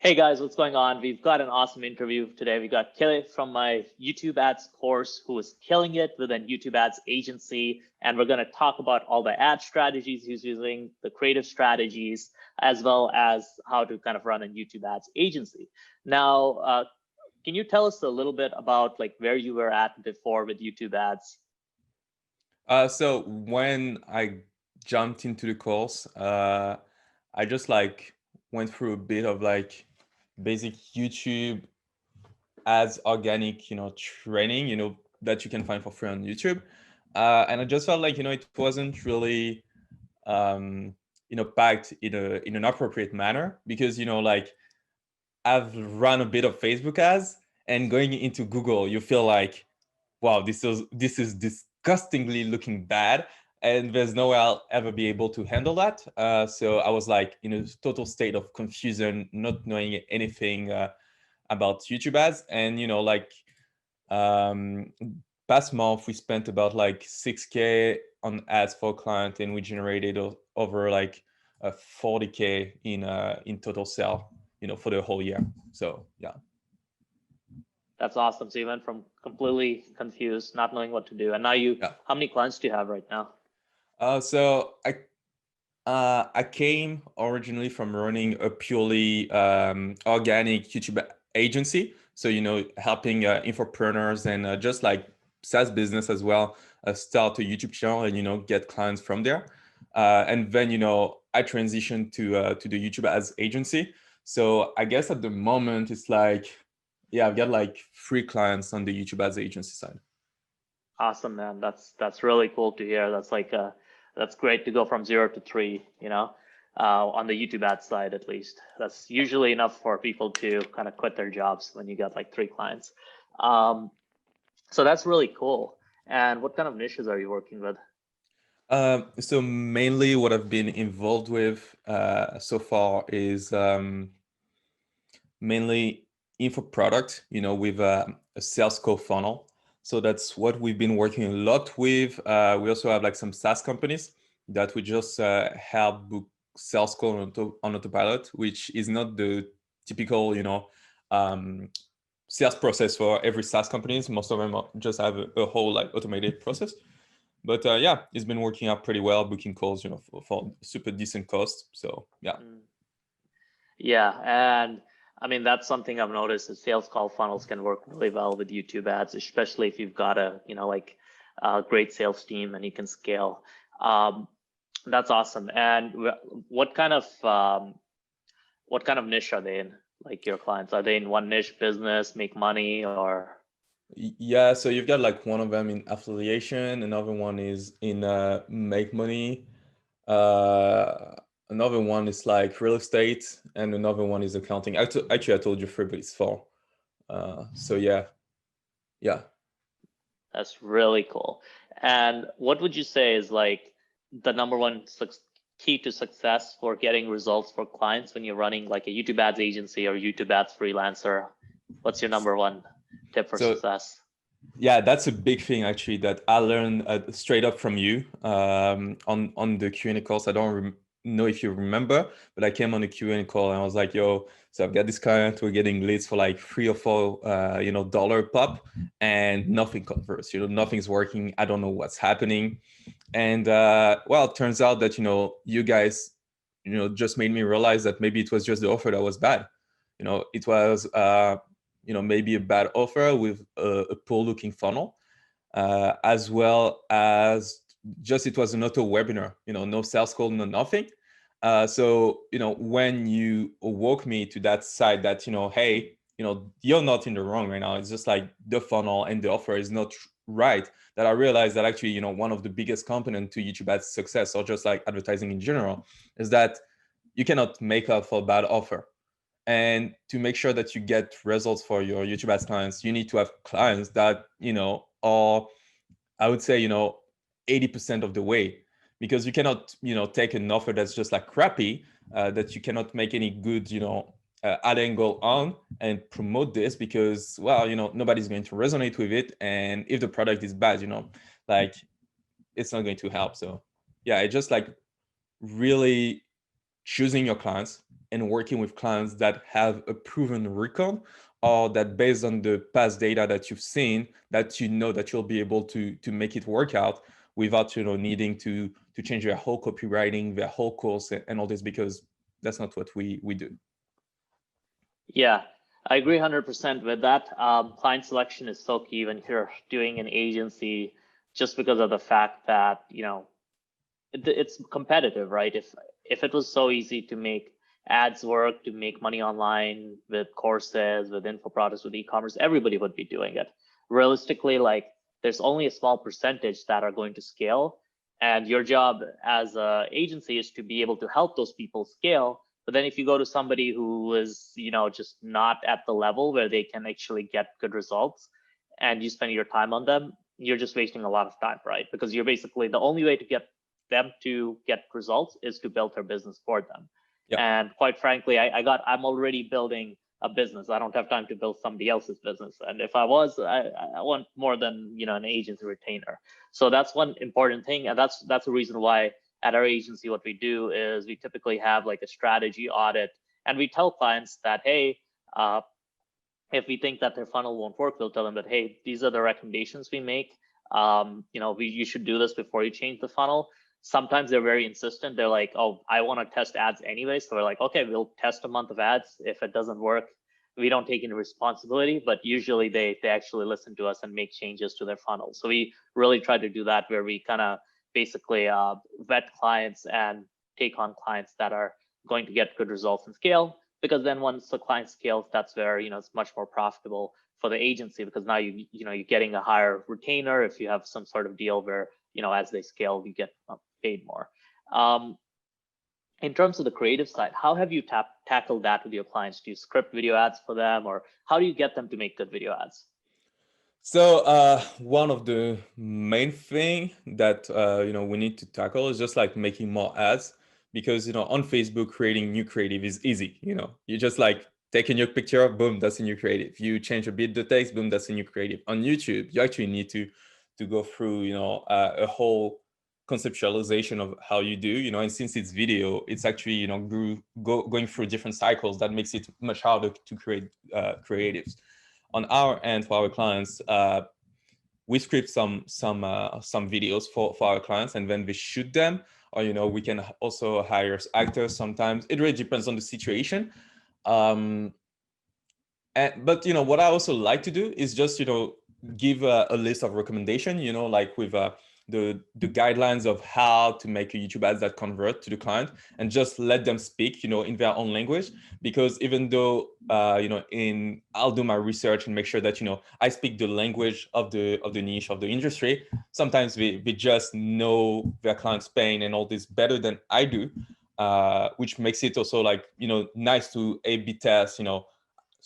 Hey guys, what's going on? We've got an awesome interview today. We got Kele from my YouTube ads course who is killing it with a YouTube ads agency. And we're going to talk about all the ad strategies he's using, the creative strategies, as well as how to kind of run a YouTube ads agency. Now, can you tell us a little bit about like where you were at before with YouTube ads? So when I jumped into the course, I just went through a bit of basic YouTube ads organic, training, that you can find for free on YouTube. And I just felt like, it wasn't really, packed in an appropriate manner because, I've run a bit of Facebook ads, and going into Google, you feel like, wow, this is disgustingly looking bad, and there's no way I'll ever be able to handle that. So I was like in a total state of confusion, not knowing anything about YouTube ads. And um, past month we spent about like 6K on ads for a client, and we generated over like 40K in total sale, for the whole year. So yeah. That's awesome. So you went from completely confused, not knowing what to do. And now Yeah. how many clients do you have right now? So I came originally from running a purely organic YouTube agency. So, helping infopreneurs and just like SaaS business as well, start a YouTube channel and, get clients from there. And then, I transitioned to the YouTube ads agency. So I guess at the moment it's like, yeah, I've got like 3 clients on the YouTube ads agency side. Awesome, man. That's really cool to hear. That's great to go from 0 to 3, on the YouTube ad side at least. That's usually enough for people to kind of quit their jobs when you get like 3 clients. Um, so that's really cool. And what kind of niches are you working with? So mainly what I've been involved with so far is mainly info product, with a sales call funnel. So that's what we've been working a lot with. We also have like some SaaS companies that we just help book sales call on autopilot, which is not the typical, um, sales process for every SaaS companies. Most of them just have a whole like automated process. But yeah, it's been working out pretty well, booking calls, for super decent cost. So yeah. Mm. Yeah, and I mean that's something I've noticed is sales call funnels can work really well with YouTube ads, especially if you've got a great sales team and you can scale. Um, that's awesome. And what kind of niche are they in? Like your clients, are they in one niche business, make money, or? Yeah, so you've got like one of them in affiliation, another one is in make money, uh, another one is like real estate, and another one is accounting. Actually, I told you three, but it's four. So yeah, yeah. That's really cool. And what would you say is like the number one key to success for getting results for clients when you're running like a YouTube ads agency or YouTube ads freelancer? What's your number one tip for So success? yeah, that's a big thing actually that I learned straight up from you on the Q&A calls. I don't know if you remember, but I came on the Q&A call and I was like, "Yo, so I've got this client. We're getting leads for like $3 or $4, dollar pop, and nothing converts. Nothing's working. I don't know what's happening." And well, it turns out that you guys, just made me realize that maybe it was just the offer that was bad. It was maybe a bad offer with a poor looking funnel, as well as just it was an auto webinar, no sales call, no nothing. So when you woke me to that side that hey, you're not in the wrong right now, it's just like the funnel and the offer is not right, that I realized that actually one of the biggest component to YouTube ads success, or just like advertising in general, is that you cannot make up for a bad offer. And to make sure that you get results for your YouTube ads clients, you need to have clients that, are, I would say, 80% of the way. Because you cannot, take an offer that's just like crappy, that you cannot make any good, ad angle on and promote this, because, well, nobody's going to resonate with it. And if the product is bad, like it's not going to help. So yeah, it just like really choosing your clients and working with clients that have a proven record, or that based on the past data that you've seen, that you know that you'll be able to make it work out without needing to change their whole copywriting, their whole course, and all this, because that's not what we do. Yeah, I agree 100% with that. Client selection is so key when you're doing an agency, just because of the fact that it's competitive, right? If it was so easy to make ads work, to make money online with courses, with info products, with e-commerce, everybody would be doing it. Realistically, like, there's only a small percentage that are going to scale, and your job as an agency is to be able to help those people scale. But then if you go to somebody who is just not at the level where they can actually get good results, and you spend your time on them, you're just wasting a lot of time, right? Because you're basically, the only way to get them to get results is to build their business for them. Yep. And quite frankly, I'm already building a business. I don't have time to build somebody else's business. And if I was, I want more than an agency retainer. So that's one important thing, and that's the reason why at our agency what we do is we typically have like a strategy audit, and we tell clients that, hey, if we think that their funnel won't work, we'll tell them that, hey, these are the recommendations we make. You should do this before you change the funnel. Sometimes they're very insistent. They're like, oh, I want to test ads anyway. So we're like, okay, we'll test a month of ads. If it doesn't work, we don't take any responsibility, but usually they actually listen to us and make changes to their funnel. So we really try to do that, where we kind of basically vet clients and take on clients that are going to get good results and scale, because then once the client scales, that's where it's much more profitable for the agency, because now you're getting a higher retainer if you have some sort of deal where as they scale you get paid more. In terms of the creative side, how have you tackled that with your clients? Do you script video ads for them, or how do you get them to make good video ads? So one of the main thing that we need to tackle is just like making more ads, because on Facebook creating new creative is easy. You just like take a new picture, boom, that's a new creative. You change a bit the text, boom, that's a new creative. On YouTube, you actually need to go through a whole conceptualization of how you do, and since it's video, it's actually going through different cycles that makes it much harder to create creatives. On our end, for our clients, we script some videos for our clients, and then we shoot them, or we can also hire actors sometimes. It really depends on the situation. But what I also like to do is just give a list of recommendation, like with the guidelines of how to make a YouTube ads that convert to the client, and just let them speak, in their own language. Because even though, I'll do my research and make sure that, I speak the language of the niche, of the industry, sometimes we just know their client's pain and all this better than I do, which makes it also like, nice to A/B test,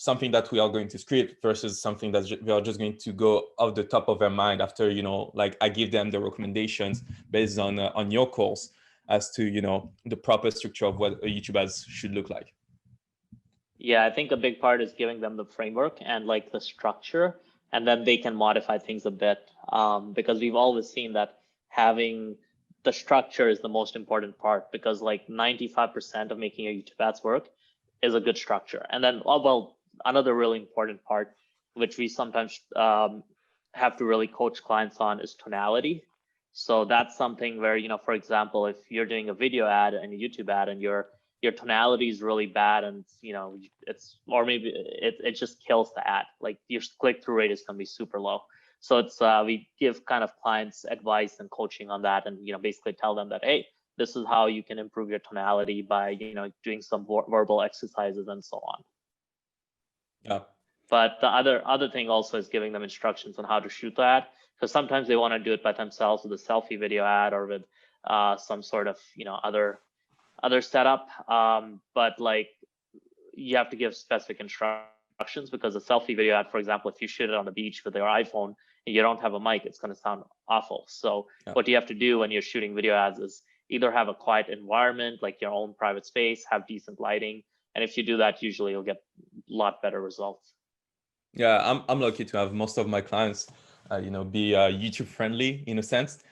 something that we are going to script versus something that we are just going to go off the top of their mind after, like I give them the recommendations based on your course as to, the proper structure of what a YouTube ads should look like. Yeah, I think a big part is giving them the framework and like the structure, and then they can modify things a bit, because we've always seen that having the structure is the most important part, because like 95% of making your YouTube ads work is a good structure. And then, another really important part, which we sometimes have to really coach clients on, is tonality. So that's something where, for example, if you're doing a video ad and a YouTube ad and your tonality is really bad, and or maybe it just kills the ad, like your click-through rate is going to be super low. So it's we give kind of clients advice and coaching on that, and basically tell them that, hey, this is how you can improve your tonality by doing some verbal exercises and so on. Yeah. But the other thing also is giving them instructions on how to shoot that, because sometimes they want to do it by themselves with a selfie video ad, or with some sort of other setup. But like, you have to give specific instructions, because a selfie video ad, for example, if you shoot it on the beach with your iPhone and you don't have a mic, it's going to sound awful. So what you have to do when you're shooting video ads is either have a quiet environment, like your own private space, have decent lighting, and if you do that, usually you'll get a lot better results. Yeah, I'm lucky to have most of my clients, be YouTube friendly in a sense,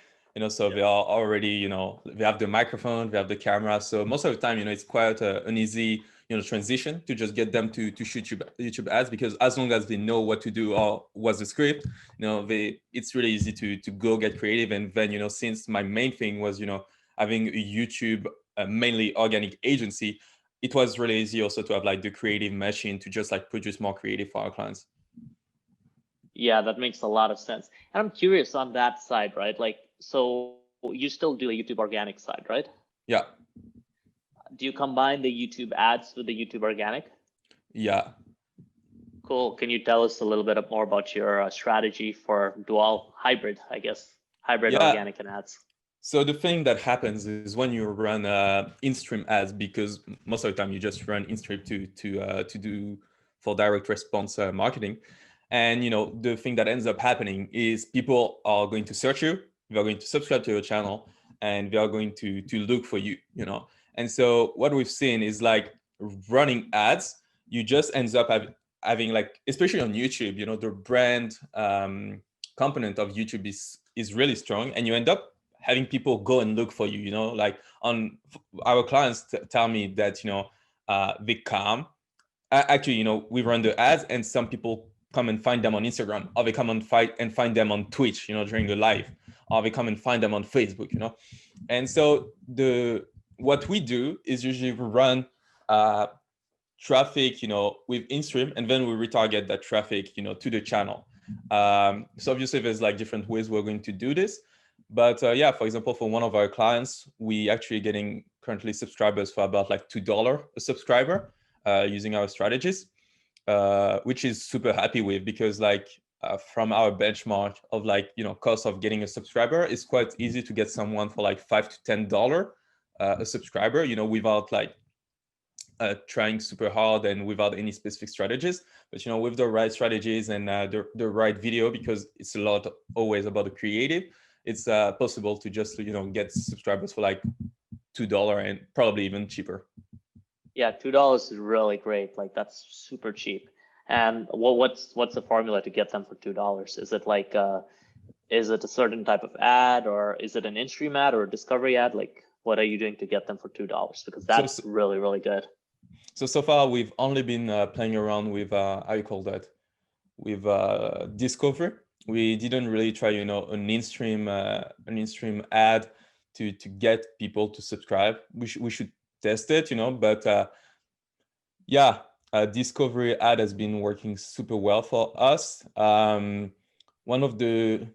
so they are already, they have the microphone, they have the camera. So most of the time, it's quite an easy, transition to just get them to shoot YouTube ads, because as long as they know what to do or what's the script, it's really easy to go get creative. And then, since my main thing was, having a YouTube mainly organic agency, it was really easy also to have like the creative machine to just like produce more creative for our clients. Yeah, that makes a lot of sense. And I'm curious on that side, right? Like, so you still do a YouTube organic side, right? Yeah. Do you combine the YouTube ads with the YouTube organic? Yeah. Cool. Can you tell us a little bit more about your strategy for dual hybrid, I guess, hybrid organic and ads? So the thing that happens is when you run in-stream ads, because most of the time you just run in-stream to do for direct response marketing, and the thing that ends up happening is people are going to search you, they're going to subscribe to your channel, and they are going to look for you. And so what we've seen is like running ads, you just ends up having like, especially on YouTube, the brand component of YouTube is really strong, and you end up having people go and look for you. Like on our clients tell me that they come actually, we run the ads and some people come and find them on Instagram, or they come and find them on Twitch during the live, or they come and find them on Facebook. And so what we do is usually run traffic with in-stream, and then we retarget that traffic to the channel. So obviously there's like different ways we're going to do this. But yeah, for example, for one of our clients, we actually getting currently subscribers for about like $2 a subscriber using our strategies, which is super happy with, because like from our benchmark of like, cost of getting a subscriber, it's quite easy to get someone for like $5 to $10 a subscriber, without like trying super hard and without any specific strategies. But with the right strategies and the right video, because it's a lot always about the creative, it's possible to just get subscribers for like $2 and probably even cheaper. Yeah, $2 is really great. Like that's super cheap. And what's the formula to get them for $2? Is it like is it a certain type of ad, or is it an in-stream ad or a discovery ad? Like what are you doing to get them for $2? Because that's really, really good. So far we've only been playing around with how you call that, with discovery. We didn't really try an in-stream ad to get people to subscribe. We should test it, but yeah, discovery ad has been working super well for us. One of the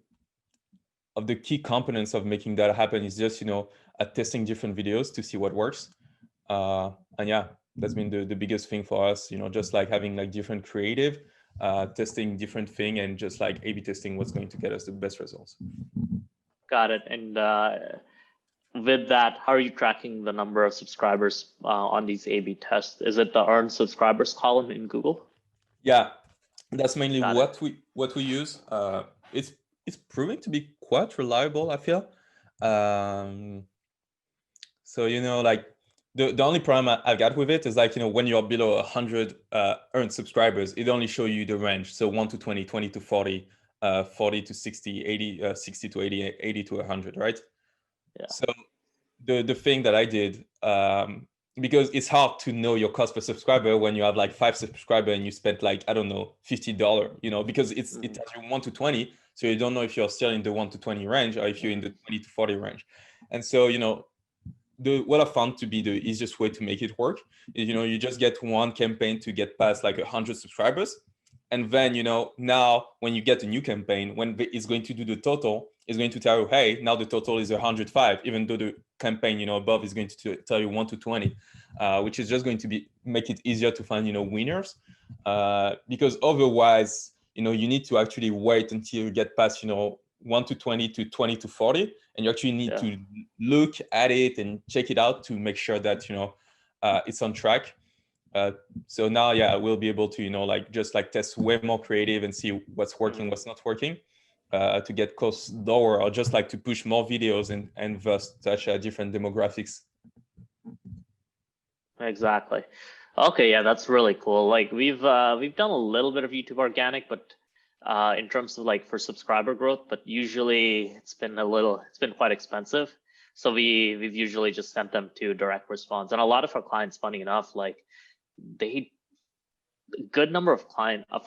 key components of making that happen is just testing different videos to see what works. And yeah, that's been the biggest thing for us, just like having like different creative, testing different thing, and just like A/B testing what's going to get us the best results. Got it. And with that, how are you tracking the number of subscribers on these A/B tests? Is it the earned subscribers column in Google? Yeah, that's mainly what we use. It's proving to be quite reliable, I feel. So like the only problem I've got with it is like when you're below 100 earned subscribers, it only shows you the range. So 1 to 20, 20 to 40, 40 to 60, 80, 60 to 80, 80 to 100, right? Yeah. So the thing that I did, because it's hard to know your cost per subscriber when you have like 5 subscribers and you spent like, I don't know, $50, because it tells you 1 to 20. So you don't know if you're still in the 1 to 20 range or if you're in the 20 to 40 range. And so, what I found to be the easiest way to make it work is, you just get one campaign to get past like 100 subscribers. And then, now when you get a new campaign, when it's going to do the total, it's going to tell you, hey, now the total is 105, even though the campaign, above is going to tell you 1 to 20, which is just going to make it easier to find, winners. Because otherwise, you need to actually wait until you get past, 1 to 20 to 20 to 40, and you actually need to look at it and check it out to make sure that it's on track. So now, yeah, we'll be able to just test way more creative and see what's working, what's not working, to get costs lower, or just to push more videos and thus touch different demographics. Exactly. Okay, yeah, that's really cool. Like we've done a little bit of YouTube organic, but in terms of for subscriber growth, but usually it's been quite expensive. So we've usually just sent them to direct response. And a lot of our clients, funny enough, a good number of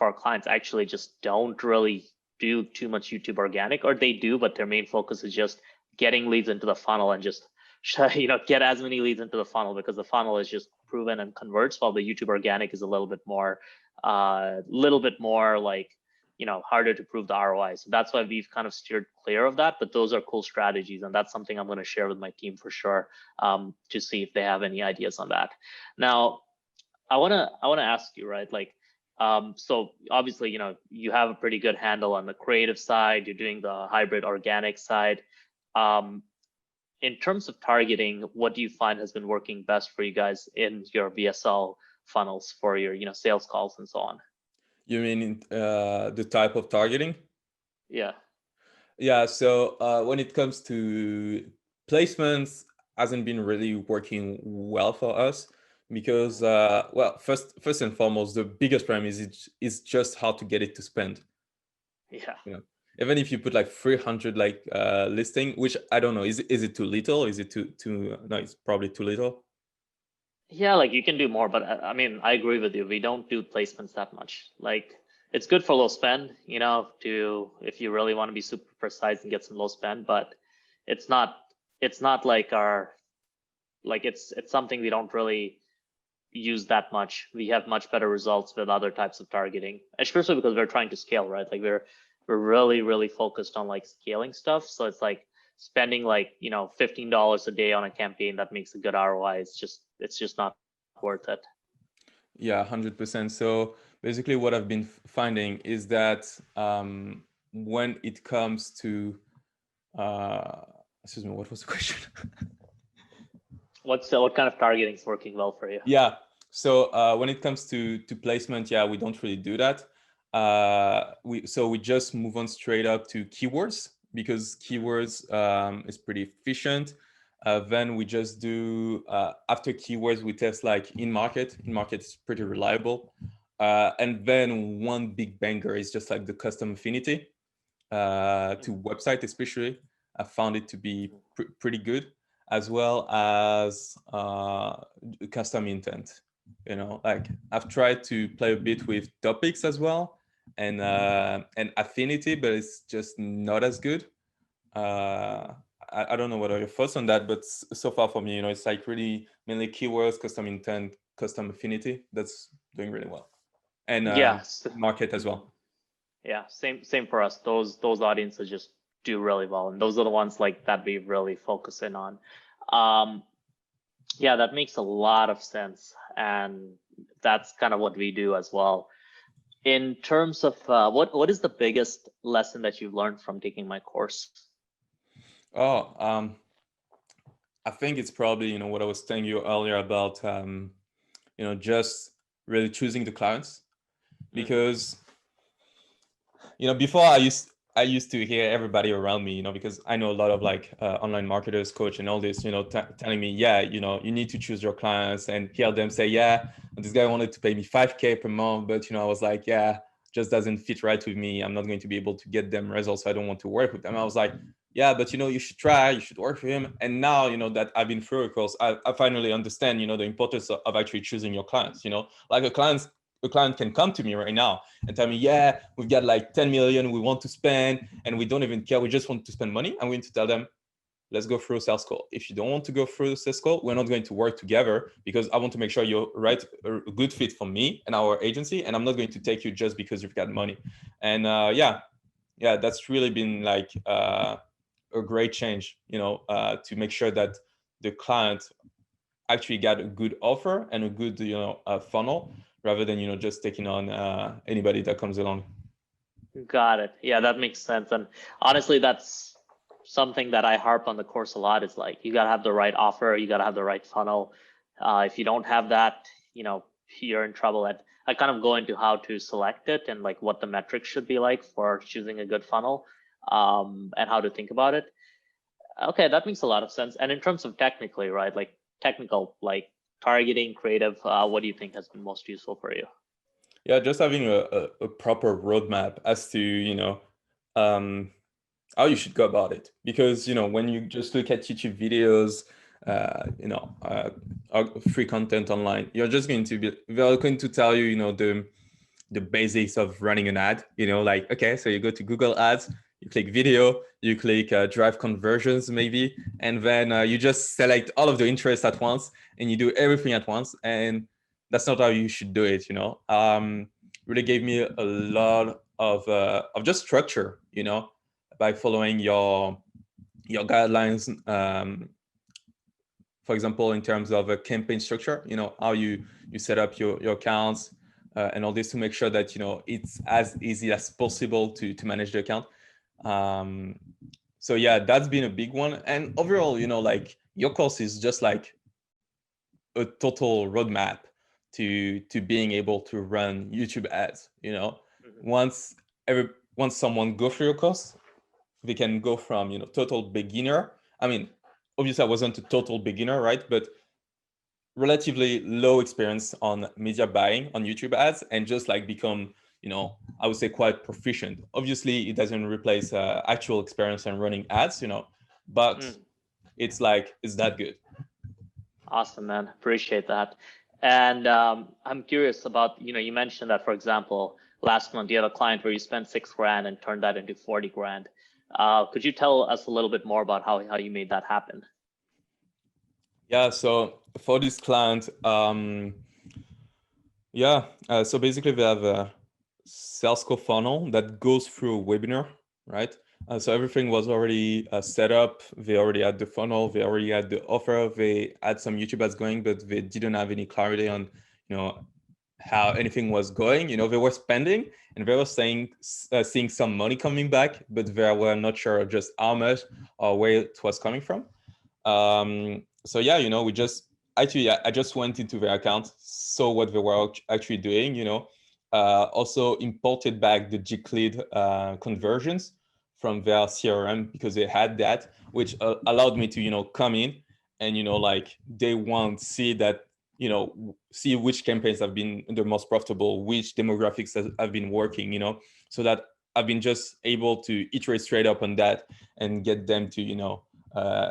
our clients actually just don't really do too much YouTube organic, or they do, but their main focus is just getting leads into the funnel and just get as many leads into the funnel, because the funnel is just proven and converts, while the YouTube organic is a little bit more like harder to prove the ROI. So that's why we've kind of steered clear of that. But those are cool strategies, and that's something I'm going to share with my team for sure, to see if they have any ideas on that. Now, I wanna ask you, right? Like, so obviously, you have a pretty good handle on the creative side. You're doing the hybrid organic side. In terms of targeting, what do you find has been working best for you guys in your VSL funnels for your sales calls and so on? You mean the type of targeting? Yeah. Yeah. So when it comes to placements, hasn't been really working well for us because, well, first and foremost, the biggest problem is just how to get it to spend. Yeah. Even if you put like 300 listing, which I don't know, is it too little? Is it too? No, it's probably too little. Yeah, like you can do more, but I mean, I agree with you. We don't do placements that much. Like, it's good for low spend, if you really want to be super precise and get some low spend, but it's not like it's something we don't really use that much. We have much better results with other types of targeting, especially because we're trying to scale, right? Like we're really, really focused on like scaling stuff. So it's like spending like, $15 a day on a campaign that makes a good ROI. It's just not worth it. Yeah, 100%. So basically what I've been finding is that when it comes to, excuse me, what was the question? What kind of targeting is working well for you? Yeah. So when it comes to placement, yeah, we don't really do that. We just move on straight up to keywords, because keywords is pretty efficient. Then we just do after keywords, we test like in market. In market is pretty reliable. And then one big banger is just like the custom affinity to website, especially. I found it to be pretty good, as well as custom intent. Like I've tried to play a bit with topics as well, and affinity, but it's just not as good. I don't know what are your thoughts on that, but so far for me, it's like really mainly keywords, custom intent, custom affinity. That's doing really well, and Yes. market as well. Yeah, same for us. Those audiences just do really well, and those are the ones like that we really focus in on. Yeah, that makes a lot of sense, and that's kind of what we do as well. In terms of what is the biggest lesson that you've learned from taking my course? Oh, I think it's probably what I was telling you earlier about just really choosing the clients, because before I used to hear everybody around me, because I know a lot of like online marketers, coach, and all this, telling me, yeah, you need to choose your clients, and hear them say, yeah, this guy wanted to pay me 5K per month, but I was like, yeah, just doesn't fit right with me. I'm not going to be able to get them results. So I don't want to work with them. I was like, yeah, but you should try, you should work for him. And now, that I've been through a course, I finally understand, the importance of actually choosing your clients. Like a client can come to me right now and tell me, yeah, we've got like 10 million we want to spend, and we don't even care. We just want to spend money. I'm going to tell them, let's go through a sales call. If you don't want to go through a sales call, we're not going to work together, because I want to make sure you're a good fit for me and our agency. And I'm not going to take you just because you've got money. And yeah, that's really been like a great change, to make sure that the client actually got a good offer and a good, funnel, rather than, just taking on anybody that comes along. Got it. Yeah, that makes sense. And honestly, that's something that I harp on the course a lot, is like, you got to have the right offer, you got to have the right funnel. If you don't have that, you're in trouble. I kind of go into how to select it and like what the metrics should be like for choosing a good funnel, and how to think about it. Okay, that makes a lot of sense. And in terms of technically, right, like technical, like targeting, creative, what do you think has been most useful for you? Yeah, just having a proper roadmap as to, how you should go about it. Because, when you just look at YouTube videos, free content online, they're going to tell you, the basics of running an ad, like, okay, so you go to Google Ads, you click video, you click drive conversions maybe, and then you just select all of the interests at once and you do everything at once. And that's not how you should do it, really gave me a lot of just structure, by following your guidelines, for example, in terms of a campaign structure, how you set up your accounts, and all this, to make sure that, it's as easy as possible to manage the account. So yeah, that's been a big one. And overall, like, your course is just like a total roadmap to being able to run YouTube ads. Once someone go through your course, they can go from, total beginner. I mean, obviously I wasn't a total beginner, right? But relatively low experience on media buying on YouTube ads, and just like become, I would say, quite proficient. Obviously, it doesn't replace actual experience in running ads, but it's that good. Awesome, man. Appreciate that. And I'm curious about, you mentioned that, for example, last month you had a client where you spent $6,000 and turned that into 40 grand. Could you tell us a little bit more about how you made that happen? Yeah, so for this client, so basically they have a sales call funnel that goes through a webinar, right? So everything was already set up. They already had the funnel. They already had the offer. They had some YouTube ads going, but they didn't have any clarity on, how anything was going. They were spending and they were seeing some money coming back, but they were not sure just how much or where it was coming from. So yeah, we just actually, I just went into their account, saw what they were actually doing, also imported back the Gclead conversions from their CRM, because they had that, which allowed me to, come in and, like, day one, see that, see which campaigns have been the most profitable, which demographics have been working, so that I've been just able to iterate straight up on that and get them to,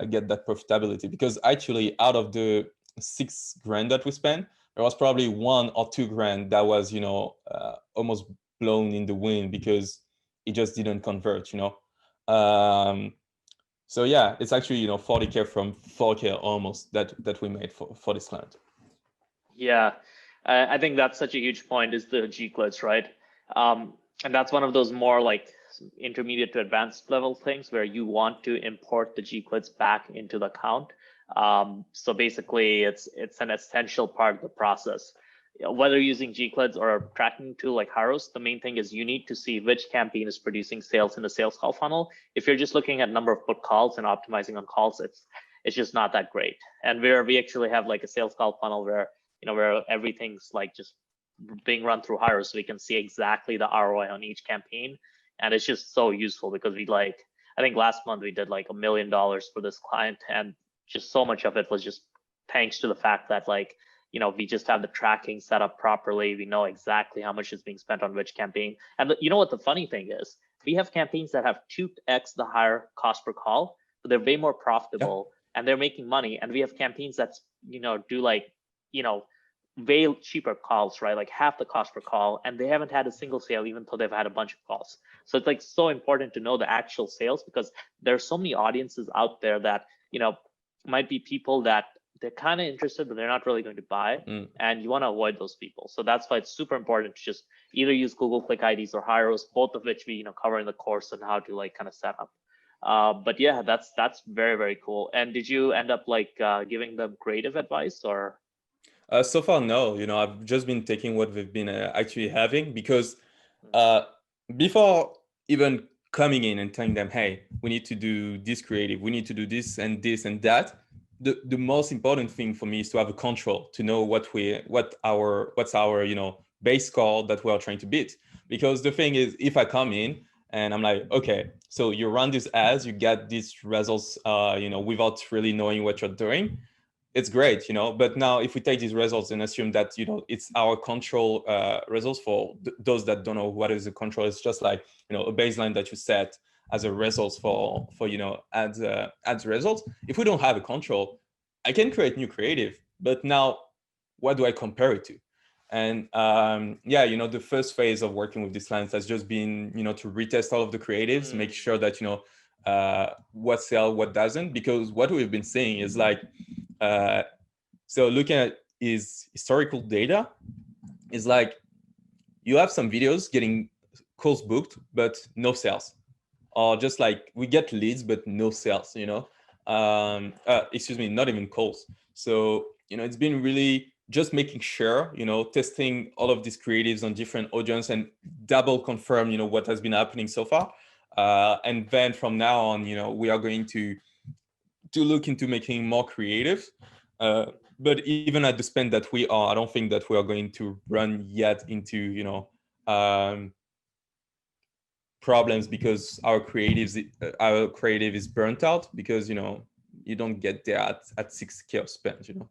get that profitability. Because actually, out of the $6,000 that we spent, there was probably $1 or $2,000 that was, almost blown in the wind because it just didn't convert, so yeah, it's actually, 40K from 4K almost that we made for this client. Yeah, I think that's such a huge point, is the Gclids, right? And that's one of those more like intermediate to advanced level things where you want to import the Gclids back into the account. So basically, it's an essential part of the process. Whether using Gclids or a tracking tool like Hyros, the main thing is you need to see which campaign is producing sales in the sales call funnel. If you're just looking at number of put calls and optimizing on calls, it's just not that great. And we actually have like a sales call funnel where where everything's like just being run through Hyros, so we can see exactly the ROI on each campaign. And it's just so useful because I think last month we did like $1 million for this client, and just so much of it was just thanks to the fact that we just have the tracking set up properly. We know exactly how much is being spent on which campaign. And you know what the funny thing is? We have campaigns that have 2x the higher cost per call, but they're way more profitable and they're making money. And we have campaigns that's, do way cheaper calls, right? Like half the cost per call, and they haven't had a single sale, even though they've had a bunch of calls. So it's like so important to know the actual sales, because there's so many audiences out there that, might be people that they're kind of interested, but they're not really going to buy. And you want to avoid those people. So that's why it's super important to just either use Google Click IDs or Hyros, both of which we, cover in the course on how to kind of set up. But yeah, that's very, very cool. And did you end up giving them creative advice or? So far, no. I've just been taking what they've been actually having, because before even coming in and telling them, hey, we need to do this creative, we need to do this and that, the most important thing for me is to have a control, to know what's our base call that we are trying to beat. Because the thing is, if I come in and I'm like, okay, so you run these ads, you get these results, without really knowing what you're doing, it's great, but now if we take these results and assume that, it's our control results, for those that don't know what is a control, it's just like, a baseline that you set as a results for ads results. If we don't have a control, I can create new creative, but now what do I compare it to? And yeah, the first phase of working with these clients has just been, to retest all of the creatives, make sure that, what sell, what doesn't, because what we've been seeing is like, so looking at is historical data is like, you have some videos getting calls booked, but no sales, or just like we get leads, but no sales, excuse me, not even calls. So, it's been really just making sure, testing all of these creatives on different audience and double confirm, what has been happening so far. And then from now on, we are going to look into making more creative. But even at the spend that we are, I don't think that we are going to run yet into, um, problems because our creative is burnt out, because you don't get there at 6K of spend.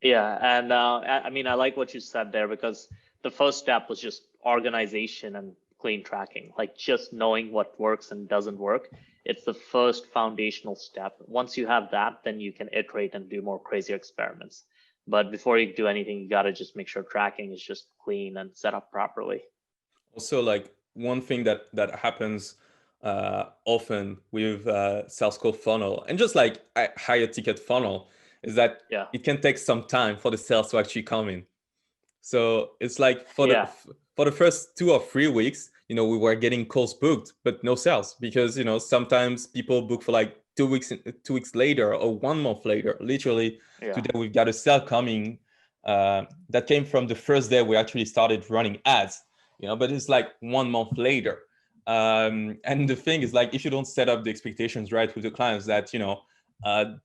Yeah, and I mean, I like what you said there, because the first step was just organization and clean tracking, like just knowing what works and doesn't work. It's the first foundational step. Once you have that, then you can iterate and do more crazy experiments. But before you do anything, you got to just make sure tracking is just clean and set up properly. Also, like one thing that happens often with sales call funnel, and just like a higher ticket funnel, is that Yeah. it can take some time for the sales to actually come in. So it's like Yeah. for the first 2 or 3 weeks, we were getting calls booked, but no sales, because sometimes people book for like 2 weeks later, or 1 month later. Literally, Yeah. today we've got a sale coming that came from the first day we actually started running ads. But it's like 1 month later. And the thing is, like, if you don't set up the expectations right with the clients, that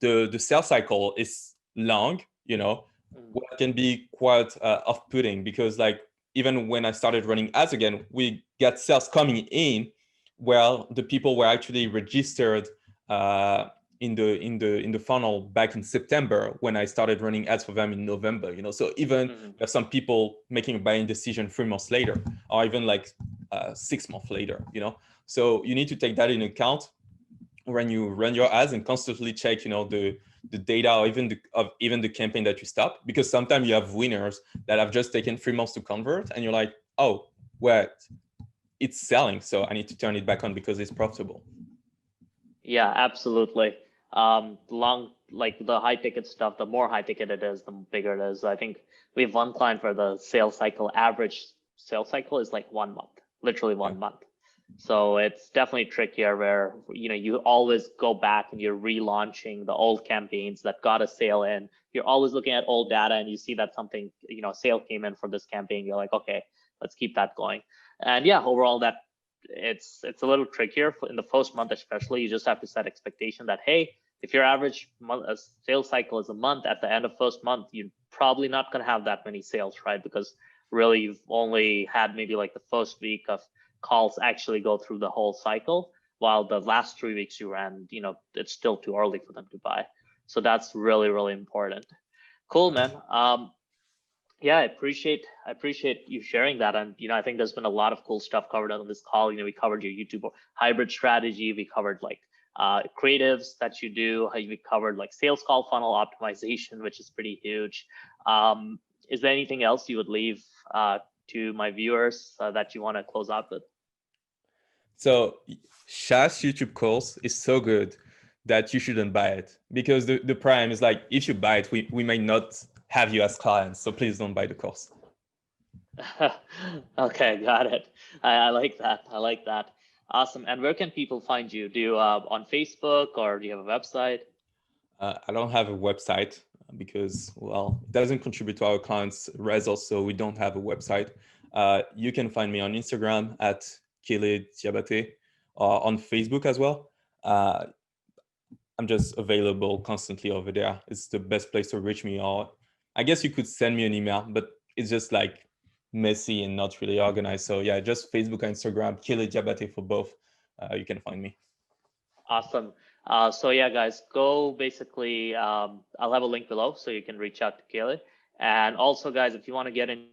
the sales cycle is long, Mm. what can be quite off-putting, because like even when I started running ads again, we got sales coming in. Well, the people were actually registered in the funnel back in September, when I started running ads for them in November. So even Mhm. there's some people making a buying decision 3 months later, or even like 6 months later. So you need to take that in account when you run your ads, and constantly check the data, or even the campaign that you stop, because sometimes you have winners that have just taken 3 months to convert, and you're like, oh, what, it's selling, so I need to turn it back on because it's profitable. Yeah, absolutely. Like the high ticket stuff, the more high ticket it is, the bigger it is. I think we have one client where the sales cycle, average sales cycle is like 1 month, literally Yeah. 1 month. So it's definitely trickier, where you always go back and you're relaunching the old campaigns that got a sale in. You're always looking at old data, and you see that something, sale came in for this campaign. You're like, okay, let's keep that going. And yeah, overall, that it's a little trickier in the first month, especially. You just have to set expectation that, hey, if your average sales cycle is a month, at the end of first month, you're probably not going to have that many sales, right? Because really, you've only had maybe like the first week of calls actually go through the whole cycle, while the last 3 weeks you ran, it's still too early for them to buy. So that's really, really important. Cool, man. Yeah, I appreciate you sharing that. And I think there's been a lot of cool stuff covered on this call. We covered your YouTube hybrid strategy. We covered like creatives that you do. We covered like sales call funnel optimization, which is pretty huge. Is there anything else you would leave to my viewers that you want to close out with? So SaaS YouTube course is so good that you shouldn't buy it, because the prime is like, if you buy it, we may not have you as clients, so please don't buy the course. Okay, got it. I like that. I like that. Awesome. And where can people find you? Do you on Facebook, or do you have a website? I don't have a website, because, well, it doesn't contribute to our clients' results, so we don't have a website. You can find me on Instagram at Kele Generated, or on Facebook as well. I'm just available constantly over there. It's the best place to reach me. Or I guess you could send me an email, but it's just like messy and not really organized. So yeah, just Facebook and Instagram, Kele Generated for both. You can find me. Awesome. So yeah, guys, go basically, I'll have a link below so you can reach out to Kele. And also, guys, if you want to get into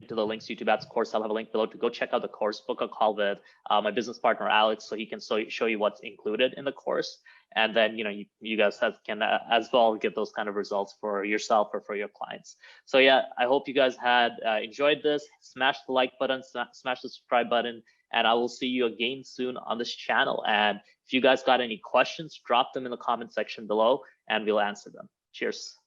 to the Linx YouTube Ads course. I'll have a link below to go check out the course, book a call with my business partner, Alex, so he can show you what's included in the course. And then, you guys can as well get those kind of results for yourself or for your clients. So yeah, I hope you guys had enjoyed this. Smash the like button, smash the subscribe button, and I will see you again soon on this channel. And if you guys got any questions, drop them in the comment section below and we'll answer them. Cheers.